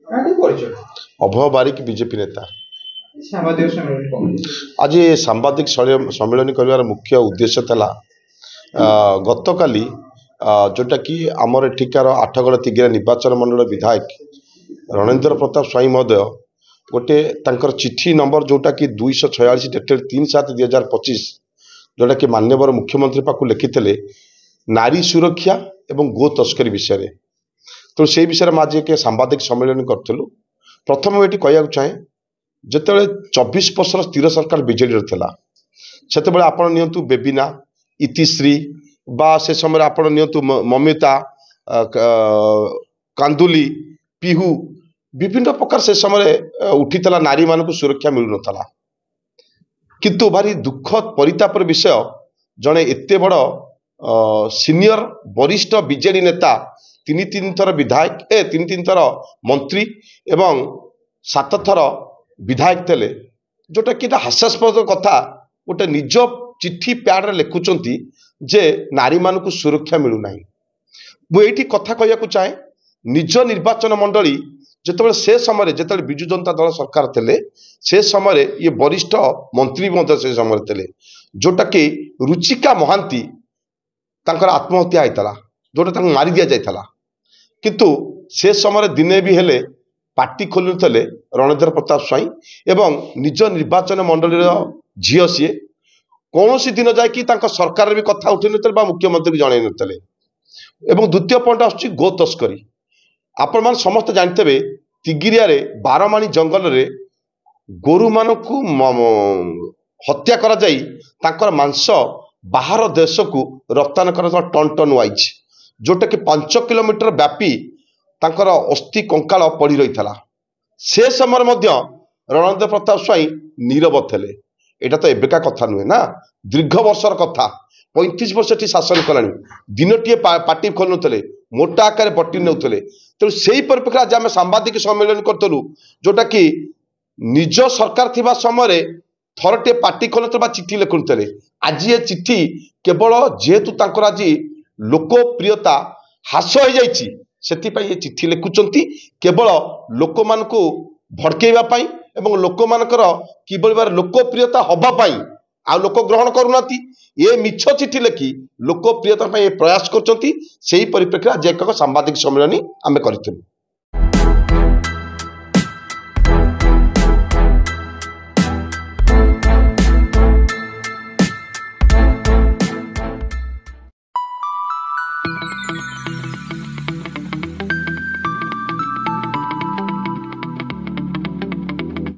अभय बारिक BJP नेता आज सांबादिक सम्मेलन कर मुख्य उद्देश्य था गत काली जोटा कि आमर एठिकार आठगड़ तिगिरा निर्वाचन मंडल विधायक रणेंद्र प्रताप स्वाई महोदय गोटे तांकर चिठी नंबर जोटा कि 246 डेटेड 3/7/2025 जोटा कि माननीय मुख्यमंत्री पाक लिखिते नारी सुरक्षा एवं गो तस्करी विषय तो से विषय में आज एक सांबादिक सम्मेलन करूँ। प्रथम ये कहना चाहे जिते 24 वर्षर स्थिर सरकार बीजेडी था से आप बेबिना इतिश्री बा से समय आप ममिता कांदुली पिहू विभिन्न प्रकार से समय उठी नारी मान सुरक्षा मिलू ना किंतु भारी दुख परितापर विषय जड़े एत बड़ सीनियर वरिष्ठ बीजेडी नेता तीन थर विधायक तीन थर मंत्री एवं 7 थर विधायक थे जोटा कि हास्यास्पद कथा गोटे निज चिट्ठी प्याड लिखुंट जे नारी मान सुरक्षा मिलूना मुझे कथा कहना चाहे निज निर्वाचन मंडली जिते से समय जिते विजु जनता दल सरकार थे से समय ये वरिष्ठ मंत्री से समय थे जोटा कि रुचिका महांती तांकर आत्महत्या होता जोटा मारी दि जाता किंतु से समय दिने भी हेले पार्टी खोलुले रणेंद्र प्रताप स्वाई एवं निज निर्वाचन मंडल झील सी कौन सी दिन जाकि सरकार भी कथा उठे ना मुख्यमंत्री जन नुले। द्वितीय पॉइंट आसुची गो तस्करी आपण मान समस्त जानते तिगिरिया बारमाणी जंगल रे गोरु मान हत्या करा जाई तांकर मांस बाहर देश को रप्तानी कर टन टन वाइज जोटा कि 5 किलोमीटर व्यापी तांकर अस्थि कंकाल पड़ी रही था से समय रणेंद्र प्रताप स्वाई नीरव थे एटा तो एबेका कथा नुहे ना दीर्घ वर्षर कथा 35 वर्ष शासन कला दिनटे पार्टी खोलुले मोटा आकार बटी नौते तेणु से परिप्रेक्षी आज आम सांबादिक सम्मेलन करूँ जोटा कि निज सरकार थिबा समय थरटे पार्टी खोलुले चिठी लिखुले आज ये चिठी केवल जेहेतु आज लोकप्रियता ह्रास हो जाइए से चिठी लिखुंट केवल लोक मान भड़कैवाई एवं लोक मानकर किभली लोकप्रियता हवापाई आ लोक ग्रहण करूना ये मिछ चिठी लिखि लोकप्रियता प्रयास कर परिप्रेक्षी आज एक सांबादिक सम्मेलन आम कर।